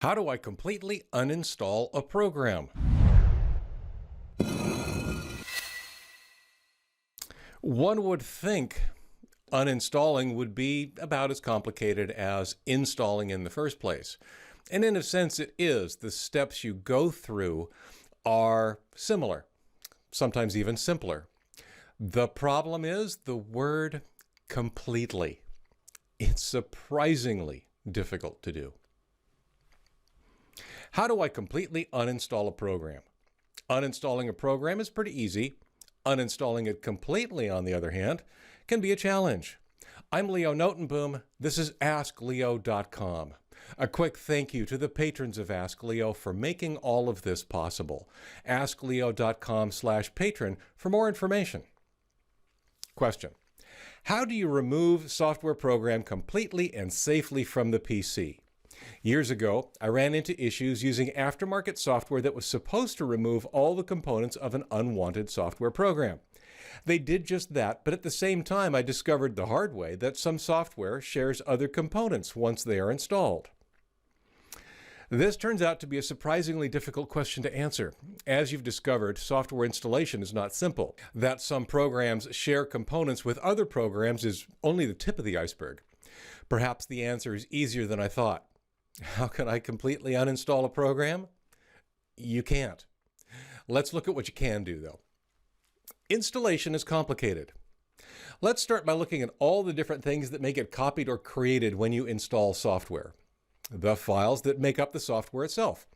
How do I completely uninstall a program? One would think uninstalling would be about as complicated as installing in the first place. And in a sense it is. The steps you go through are similar, sometimes even simpler. The problem is the word completely. It's surprisingly difficult to do. How do I completely uninstall a program? Uninstalling a program is pretty easy. Uninstalling it completely, on the other hand, can be a challenge. I'm Leo Notenboom. This is askleo.com. A quick thank you to the patrons of Ask Leo for making all of this possible. askleo.com/patron for more information. Question: how do you remove software program completely and safely from the PC? Years ago, I ran into issues using aftermarket software that was supposed to remove all the components of an unwanted software program. They did just that, but at the same time, I discovered the hard way that some software shares other components once they are installed. This turns out to be a surprisingly difficult question to answer. As you've discovered, software installation is not simple. That some programs share components with other programs is only the tip of the iceberg. Perhaps the answer is easier than I thought. How can I completely uninstall a program? You can't. Let's look at what you can do, though. Installation is complicated. Let's start by looking at all the different things that may get copied or created when you install software. The files that make up the software itself.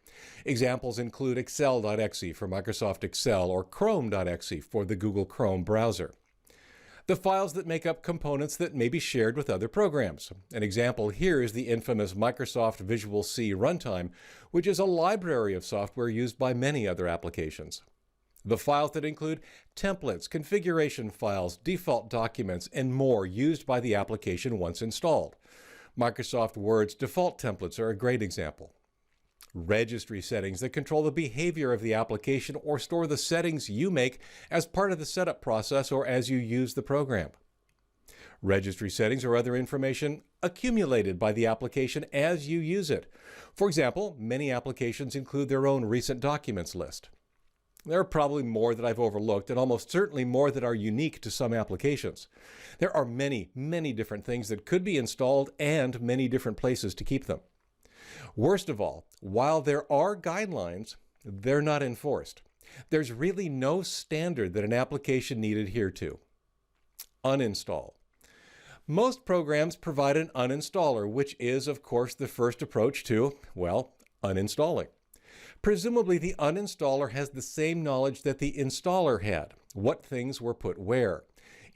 Examples include excel.exe for Microsoft Excel or chrome.exe for the Google Chrome browser. The files that make up components that may be shared with other programs. An example here is the infamous Microsoft Visual C runtime, which is a library of software used by many other applications. The files that include templates, configuration files, default documents, and more used by the application once installed. Microsoft Word's default templates are a great example. Registry settings that control the behavior of the application or store the settings you make as part of the setup process or as you use the program. Registry settings or other information accumulated by the application as you use it. For example, many applications include their own recent documents list. There are probably more that I've overlooked, and almost certainly more that are unique to some applications. There are many, many different things that could be installed and many different places to keep them. Worst of all, while there are guidelines, they're not enforced. There's really no standard that an application need adhere to. Uninstall. Most programs provide an uninstaller, which is, of course, the first approach to, well, uninstalling. Presumably, the uninstaller has the same knowledge that the installer had, what things were put where.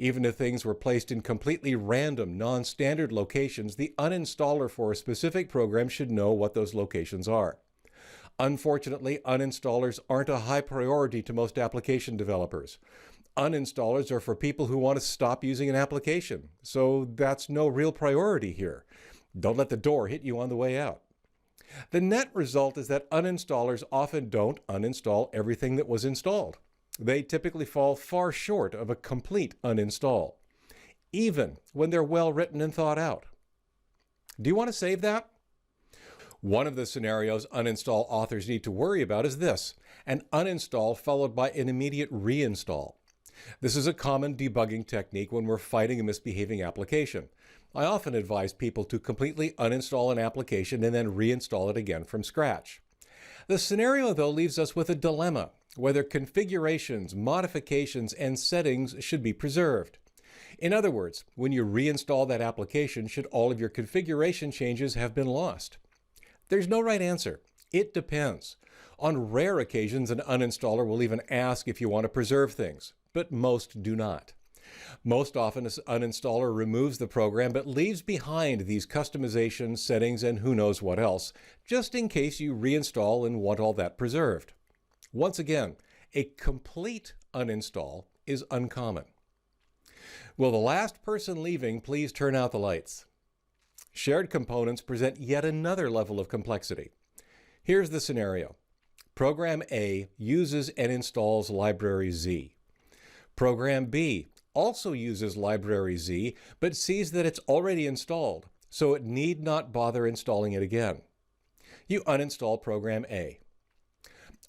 Even if things were placed in completely random, non-standard locations, the uninstaller for a specific program should know what those locations are. Unfortunately, uninstallers aren't a high priority to most application developers. Uninstallers are for people who want to stop using an application, so that's no real priority here. Don't let the door hit you on the way out. The net result is that uninstallers often don't uninstall everything that was installed. They typically fall far short of a complete uninstall, even when they're well written and thought out. Do you want to save that? One of the scenarios uninstall authors need to worry about is this: an uninstall followed by an immediate reinstall. This is a common debugging technique when we're fighting a misbehaving application. I often advise people to completely uninstall an application and then reinstall it again from scratch. The scenario, though, leaves us with a dilemma: whether configurations, modifications, and settings should be preserved. In other words, when you reinstall that application, should all of your configuration changes have been lost? There's no right answer. It depends. On rare occasions, an uninstaller will even ask if you want to preserve things, but most do not. Most often, an uninstaller removes the program but leaves behind these customizations, settings, and who knows what else, just in case you reinstall and want all that preserved. Once again, a complete uninstall is uncommon. Will the last person leaving please turn out the lights? Shared components present yet another level of complexity. Here's the scenario. Program A uses and installs library Z. Program B also uses library Z, but sees that it's already installed, so it need not bother installing it again. You uninstall program A.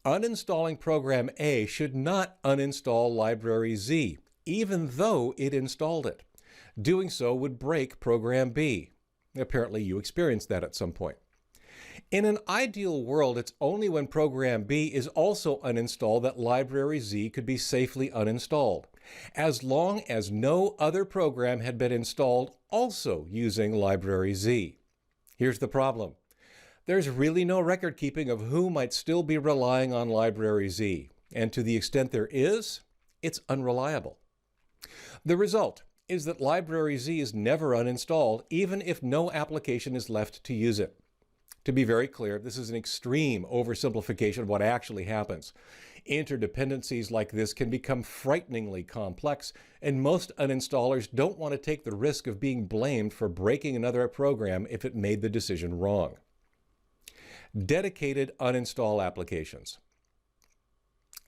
Uninstalling program A should not uninstall library Z, even though it installed it. Doing so would break program B. Apparently you experienced that at some point. In an ideal world, it's only when program B is also uninstalled that library Z could be safely uninstalled, as long as no other program had been installed also using library Z. Here's the problem. There's really no record keeping of who might still be relying on library Z, and to the extent there is, it's unreliable. The result is that library Z is never uninstalled, even if no application is left to use it. To be very clear, this is an extreme oversimplification of what actually happens. Interdependencies like this can become frighteningly complex, and most uninstallers don't want to take the risk of being blamed for breaking another program if it made the decision wrong. Dedicated uninstall applications.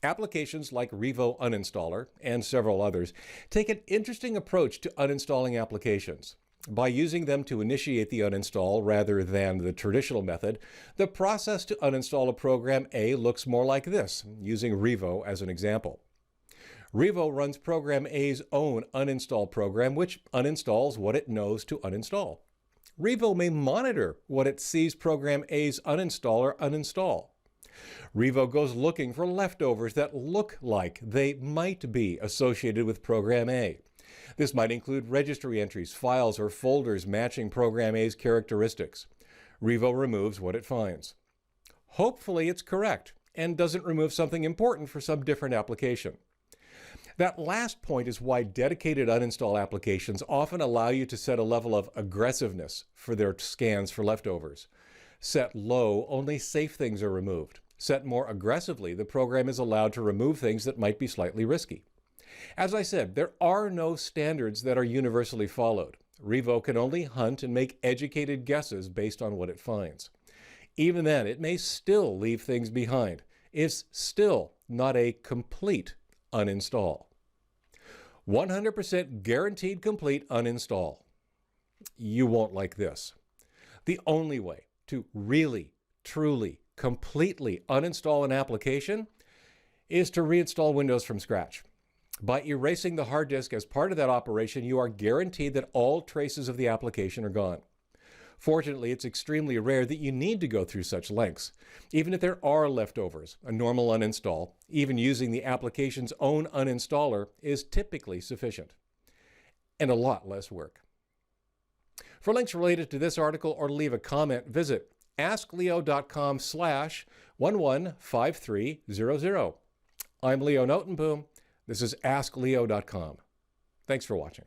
Applications like Revo Uninstaller and several others take an interesting approach to uninstalling applications. By using them to initiate the uninstall rather than the traditional method, the process to uninstall a program A looks more like this, using Revo as an example. Revo runs program A's own uninstall program, which uninstalls what it knows to uninstall. Revo may monitor what it sees program A's uninstaller uninstall. Revo goes looking for leftovers that look like they might be associated with program A. This might include registry entries, files, or folders matching program A's characteristics. Revo removes what it finds. Hopefully it's correct and doesn't remove something important for some different application. That last point is why dedicated uninstall applications often allow you to set a level of aggressiveness for their scans for leftovers. Set low, only safe things are removed. Set more aggressively, the program is allowed to remove things that might be slightly risky. As I said, there are no standards that are universally followed. Revo can only hunt and make educated guesses based on what it finds. Even then, it may still leave things behind. It's still not a complete uninstall. 100% guaranteed complete uninstall. You won't like this. The only way to really, truly, completely uninstall an application is to reinstall Windows from scratch. By erasing the hard disk as part of that operation, you are guaranteed that all traces of the application are gone. Fortunately, it's extremely rare that you need to go through such lengths. Even if there are leftovers, a normal uninstall, even using the application's own uninstaller, is typically sufficient. And a lot less work. For links related to this article or to leave a comment, visit askleo.com/115300. I'm Leo Notenboom. This is askleo.com. Thanks for watching.